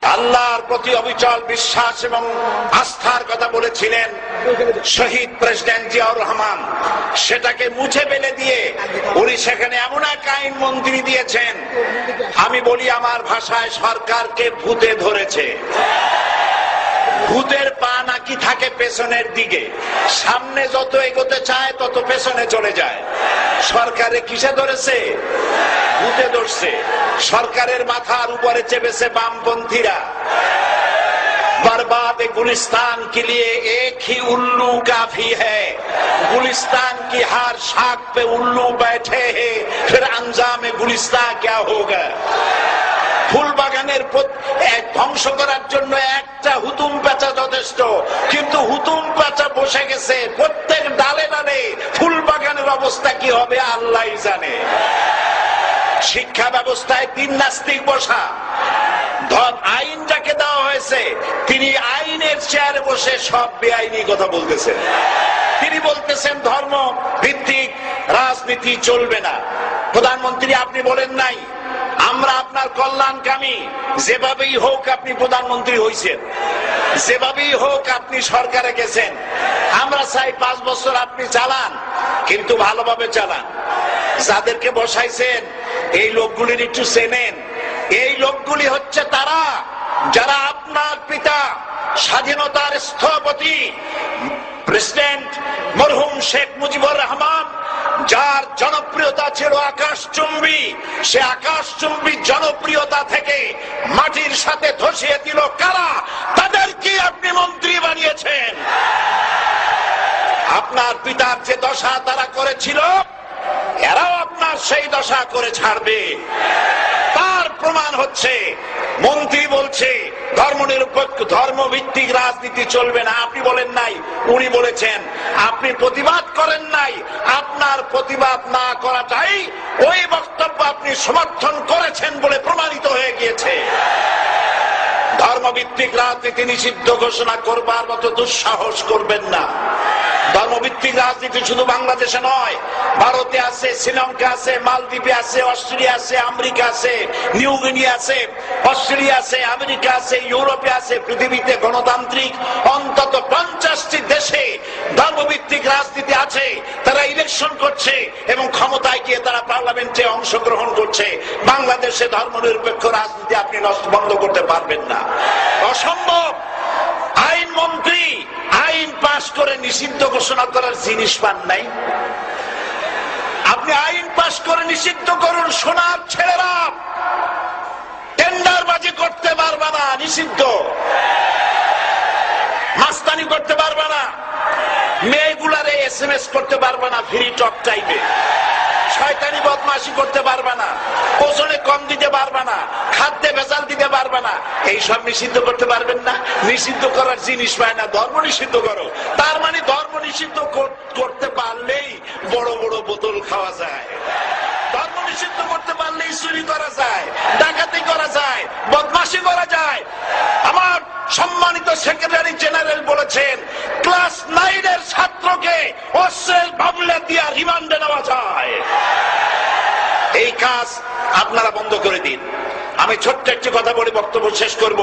আল্লাহর প্রতি অবিচল বিশ্বাস এবং আস্থার কথা বলেছিলেন শহীদ প্রেসিডেন্ট জিয়াউর রহমান, সেটাকে মুছে ফেলে দিয়ে উনি সেখানে এমন এক আইন মন্ত্রী দিয়েছেন, আমি বলি আমার ভাষায় সরকারকে ভূতে ধরেছে। ভূতের পা নাকি থাকে পেছনের দিকে, সামনে যত এগোতে চায় তত পেছনে চলে যায়। সরকারে কিসে ধরেছে? ভূতে ধরছে। সরকারের মাথার উপরে চেপেছে বামপন্থীরা। बर्बाद गुलिस्तान के लिए एक ही उल्लू काफी है, गुलिस्तान की हर शाख पे उल्लू बैठे हैं, फिर अंजाम गुलिस्तान क्या होगा। ফুল বাগানের ধ্বংস করার জন্য একটা হুতুম পেঁচা যথেষ্ট, কিন্তু হুতুম পেঁচা বসে গেছে প্রত্যেক ডালে ডালে। ফুল বাগানের অবস্থা কি হবে আল্লাহই জানে। শিক্ষা ব্যবস্থায় তিন নাস্তিক বসা, আইন যাকে দেওয়া হয়েছে তিনি আইনের চেয়ারে বসে সব বেআইনি কথা বলতেছেন। তিনি বলতেছেন ধর্ম ভিত্তিক রাজনীতি চলবে না। প্রধানমন্ত্রী আপনি বলেন নাই আমরা আপনার কল্যাণকামী, যেভাবেই হোক আপনি প্রধানমন্ত্রী হয়েছেন, যেভাবেই হোক আপনি সরকারে গেছেন, আমরা চাই 5 বছর আপনি চালান, কিন্তু ভালোভাবে চালান। যাদেরকে বসাইছেন এই লোকগুলির একটু চেনেন। এই লোকগুলি হচ্ছে তারা যারা আপনার পিতা স্বাধীনতার স্থপতি প্রেসিডেন্ট মরহুম শেখ মুজিবুর রহমান, যার জনপ্রিয়তা ছিল আকাশচুম্বী, সে আকাশচুম্বী জনপ্রিয়তা থেকে মাটির সাথে ধসিয়ে দিল কারা? তাদেরকে আপনি মন্ত্রী বানিয়েছেন। আপনার পিতার যে দশা তারা করেছিল, এরাও আপনার সেই দশা করে ছাড়বে। তার প্রমাণ হচ্ছে মন্ত্রী বলছে ধর্মনিরপেক্ষ ধর্মভিত্তিক রাজনীতি চলবে না। আপনি বলেন নাই, উনি বলেছেন। আপনি প্রতিবাদ করেন নাই, আপনার প্রতিবাদ না করাটাই ওই বক্তব্য আপনি সমর্থন করেছেন বলে প্রমাণিত হয়ে গিয়েছে। ধর্মভিত্তিক রাজনীতি নিষিদ্ধ ঘোষণা করবার মতো দুঃসাহস করবেন না। ধর্মভিত্তিক রাজনীতি শুধু বাংলাদেশে নয়, ভারতে আছে, শ্রীলঙ্কা আছে, মালদ্বীপে আছে, অস্ট্রেলিয়া আছে, আমেরিকা আছে, নিউ গিনি আছে, অস্ট্রেলিয়া আছে, আমেরিকা আছে, ইউরোপে আছে। পৃথিবীতে গণতান্ত্রিক অন্তত 50টি দেশে ধর্মভিত্তিক রাজনীতি আছে। তারা ইলেকশন করছে এবং ক্ষমতায় গিয়ে তারা পার্লামেন্টে অংশগ্রহণ করছে। বাংলাদেশে ধর্মনিরপেক্ষ রাজনীতি আপনি বন্ধ করতে পারবেন না, অসম্ভব। আইন মন্ত্রী আইন পাশ করে নিষিদ্ধ ঘোষণা করার জিনিস পান নাই। আপনি আইন পাশ করে নিষিদ্ধ করুন, সোনার ছেলেরা টেন্ডারবাজি করতে পারবে না, নিষিদ্ধ। মাস্তানি করতে পারবে না, মেয়েগুলারে SMS করতে পারবে না ফ্রি টক টাইপে, শয়তানি বদমাশি করতে পারবে না, ওজনে কম দিতে পারবে না, খাদ্যে ভেজাল দিতে পারবে না। এইসব নিষিদ্ধ করতে পারবেন না। নিষিদ্ধ করার জিনিস পায় না, ধর্ম নিষিদ্ধ করো। তার মানে ধর্ম নিষিদ্ধ করতে পারলেই বড় বড় বোতল খাওয়া যায়। ধর্ম নিষিদ্ধ করতে পারলেই চুরি করা যায়, ডাকাতি করা যায়, বদমাশি করা যায়। আমার সম্মানিত সেক্রেটারি জেনারেল বলেছেন ক্লাস 9-এর ছাত্রকে অস্ত্রের মামলা দিয়ে রিমান্ডে নেওয়া যায়। এই কাজ আপনারা বন্ধ করে দিন। আমি ছোট্ট একটি কথা বলে বক্তব্য শেষ করব।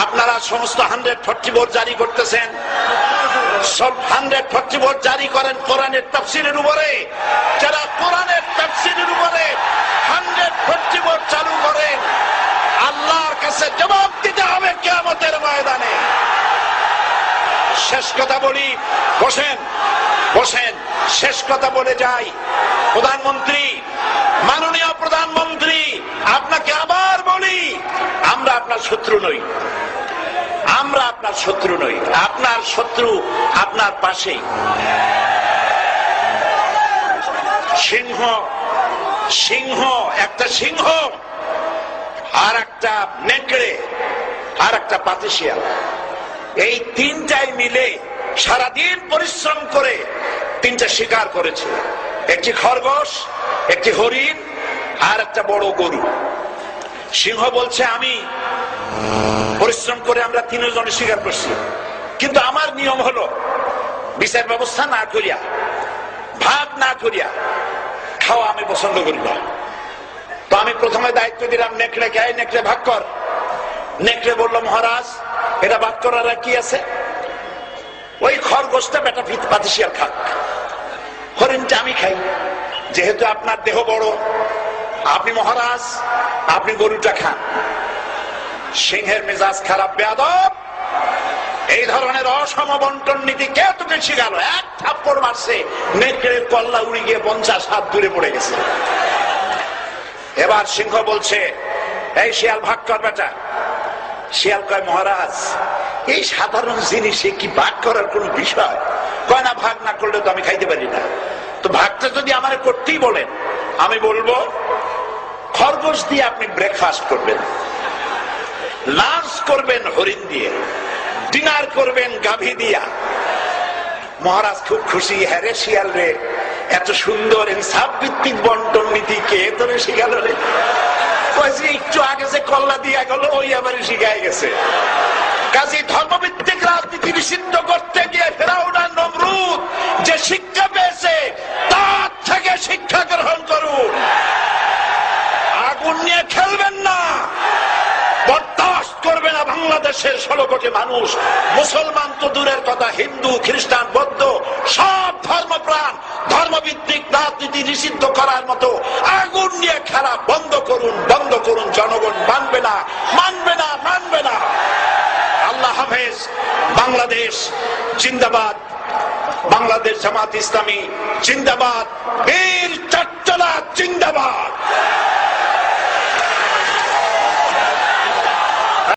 আপনারা সমস্ত 144 জারি করতেছেন, সব 144 জারি করেন কোরআনের তাফসীরের উপরে। যারা কোরআনের তাফসীরের উপরে 144 চালু করেন, আল্লাহর কাছে জবাব দিতে হবে কিয়ামতের ময়দানে। শেষ কথা বলি, বসেন বসেন, শেষ কথা বলে যাই। প্রধানমন্ত্রী, মাননীয় প্রধানমন্ত্রী, আপনাকে আবার বলি, আমরা আপনার শত্রু নই, আমরা আপনার শত্রু নই। আপনার শত্রু আপনার পাশেই। সিংহ, সিংহ, একটা সিংহ আর একটা নেকড়ে আর একটা পাতিশিয়াল, এই তিনটাই মিলে সারাদিন পরিশ্রম করে তিনটা শিকার করেছে। একটি খরগোশ, একটি হরিণ আর একটা বড় গরু। সিংহ বলছে আমি পরিশ্রম করে আমরা তিনজনে শিকার করছি, কিন্তু আমার নিয়ম হলো বিচার ব্যবস্থা না করিয়া, ভাগ না করিয়া খাওয়া আমি পছন্দ করি না। তো আমি প্রথমে দায়িত্ব দিলাম নেকড়ে কে, নেকড়ে ভাগ কর। নেকড়ে বলল, মহারাজ এটা বাদ করার কি আছে? ওই খরগোশটা বেটা পাতি শিয়াল খাক, হরিণটা আমি খাই। যেহেতু আপনার দেহ বড়, আপনি মহারাজ, আপনি গরুটা খান। সিংহের মেজাজ খারাপ, বেয়াদব, এই ধরনের অসম বন্টন নীতি কে তোকে শিখালো? এক থাপ্পড় মারছে, নেকড়ের কল্লা উড়ে গিয়ে 50 হাত দূরে পড়ে গেছে। এবার সিংহ বলছে, এই শিয়াল ভাগ কর বেটা। শিয়াল কয়, মহারাজ এই সাধারণ জিনিসে কি ভাগ করার কোন বিষয়? কয় না, ভাগ না করলে তো আমি খাইতে পারি না। তো ভাগটা যদি আমার করতেই বলেন, আমি বলবো খরগোশ দিয়ে আপনি ব্রেকফাস্ট করবেন, লাঞ্চ করবেন হরিণ দিয়ে, ডিনার করবেন গাভী দিয়া। মহারাজ খুব খুশি, হ্যারে শিয়াল রে, এত সুন্দর ইনসাফ ভিত্তিক বন্টন নীতি কে তোরে শিখাল রে? একটু আগে যে কল্লা দিয়া গেল ওই আবার শিখাই গেছে। কাজী ধর্মভিত্তিক রাজনীতি নিষিদ্ধ করতে গিয়ে ফেরাউন আর নমরুদ যে শিক্ষা পেয়েছে তার থেকে শিক্ষা গ্রহণ করুন। আগুন নিয়ে খেলবেন না, বরদাস্ত করবে না বাংলাদেশের 16 কোটি মানুষ। মুসলমান তো দূরের কথা, হিন্দু, খ্রিস্টান, বৌদ্ধ সব ধর্মপ্রাণ ধর্মভিত্তিক রাজনীতি নিষিদ্ধ করার মতো আগুন নিয়ে খেলা বন্ধ করুন, বন্ধ করুন। জনগণ মানবে না, মানবে না, মানবে না। আল্লাহ হাফেজ। বাংলাদেশ জিন্দাবাদ, বাংলাদেশ জামাত ইসলামী জিন্দাবাদ, বীর চট্টলা জিন্দাবাদ।